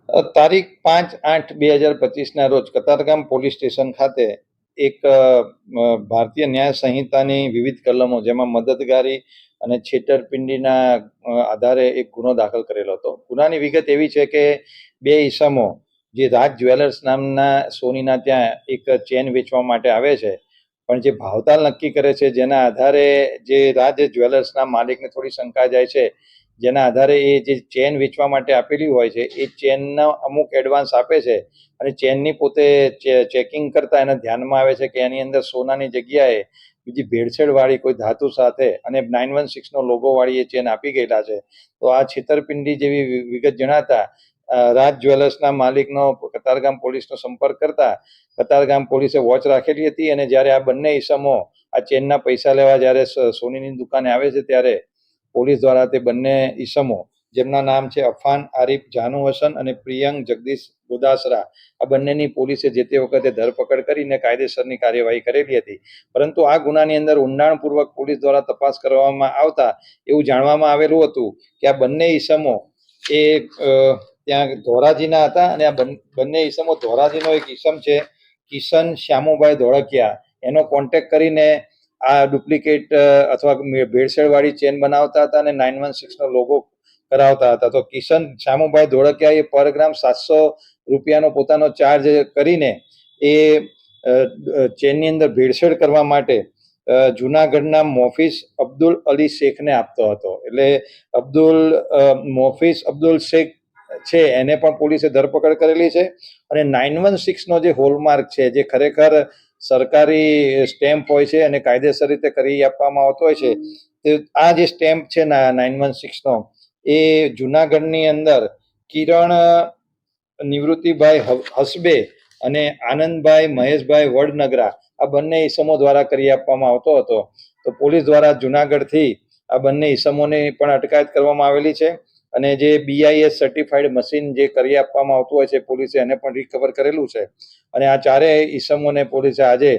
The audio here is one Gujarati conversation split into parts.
તારીખ 5/8/2025ના રોજ કતારગામ પોલીસ સ્ટેશન ખાતે એક ભારતીય ન્યાય સંહિતાની વિવિધ કલમો જેમાં મદદગારી અને છેતરપિંડીના આધારે એક ગુનો દાખલ કરેલો હતો. ગુનાની વિગત એવી છે કે બે ઈસમો જે રાજ જ્વેલર્સ નામના સોનીના ત્યાં એક ચેન વેચવા માટે આવે છે, પણ જે ભાવતાલ નક્કી કરે છે જેના આધારે જે રાજ જ્વેલર્સના માલિકને થોડી શંકા જાય છે, જેના આધારે એ જે ચેન વેચવા માટે આપેલી હોય છે એ ચેનના અમુક એડવાન્સ આપે છે અને ચેનની પોતે ચેકિંગ કરતા એને ધ્યાનમાં આવે છે કે એની અંદર સોનાની જગ્યાએ બીજી ભેળસેળવાળી કોઈ ધાતુ સાથે અને 916નો લોગોવાળી એ ચેન આપી ગયેલા છે. તો આ છેતરપિંડી જેવી વિગત જણાતા રાજ જ્વેલર્સના માલિકનો કતારગામ પોલીસનો સંપર્ક કરતા કતારગામ પોલીસે વોચ રાખેલી હતી અને જ્યારે આ બંને ઈસમો આ ચેનના પૈસા લેવા જ્યારે સોનીની દુકાને આવે છે ત્યારે પોલીસ દ્વારા તે બંને ઈસમો, જેમના નામ છે અફાન આરિફ જાનુ હસન અને પ્રિયંક જગદીશ ગોદાસરા, આ બંનેની પોલીસે જે તે વખતે ધરપકડ કરીને કાયદેસરની કાર્યવાહી કરેલી હતી. પરંતુ આ ગુનાની અંદર ઊંડાણપૂર્વક પોલીસ દ્વારા તપાસ કરવામાં આવતા એવું જાણવામાં આવેલું હતું કે આ બંને ઈસમો એ ત્યાં ધોરાજીના હતા અને આ બંને ઈસમો ધોરાજીનો એક ઈસમ છે કિશન શ્યામુભાઈ ધોળકિયા, એનો કોન્ટેક્ટ કરીને આ ડુપ્લિકેટ અથવા ભેળસેળવાળી ચેન બનાવતા હતા અને 916નો લોગો કરાવતા હતા. તો કિશન શ્યામુભાઈ ધોળકિયા એ પર ગ્રામ 700 રૂપિયાનો પોતાનો ચાર્જ કરીને એ ચેનની અંદર ભેળસેળ કરવા માટે જુનાગઢના મોફીસ અબ્દુલ અલી શેખને આપતો હતો. એટલે મોફીસ અબ્દુલ શેખ છે એને પણ પોલીસે ધરપકડ કરેલી છે અને 916નો જે હોલમાર્ક છે, જે ખરેખર સરકારી સ્ટેમ્પ હોય છે અને કાયદેસર રીતે કરી આપવામાં આવતો હોય છે, આ જે સ્ટેમ્પ છે 916નો એ જુનાગઢની અંદર કિરણ નિવૃત્તિભાઈ હસબે અને આનંદભાઈ મહેશભાઈ વડનગરા, આ બંને ઈસમો દ્વારા કરી આપવામાં આવતો હતો. તો પોલીસ દ્વારા જુનાગઢથી આ બંને ઈસમોની પણ અટકાયત કરવામાં આવેલી છે અને જે BIS સર્ટિફાઈડ મશીન જે કરી આપવામાં આવતું હોય છે પોલીસે એને પણ રિકવર કરેલું છે અને આ ચારેય ઈસમોને પોલીસે આજે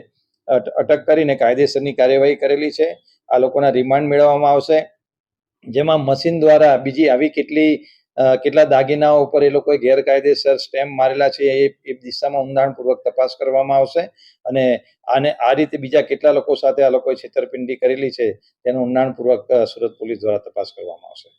અટક કરીને કાયદેસરની કાર્યવાહી કરેલી છે. આ લોકોના રિમાન્ડ મેળવવામાં આવશે, જેમાં મશીન દ્વારા બીજી આવી કેટલા દાગીનાઓ ઉપર એ લોકોએ ગેરકાયદેસર સ્ટેમ્પ મારેલા છે એ દિશામાં ઊંડાણપૂર્વક તપાસ કરવામાં આવશે અને આ રીતે બીજા કેટલા લોકો સાથે આ લોકોએ છેતરપિંડી કરેલી છે તેનું ઊંડાણપૂર્વક સુરત પોલીસ દ્વારા તપાસ કરવામાં આવશે.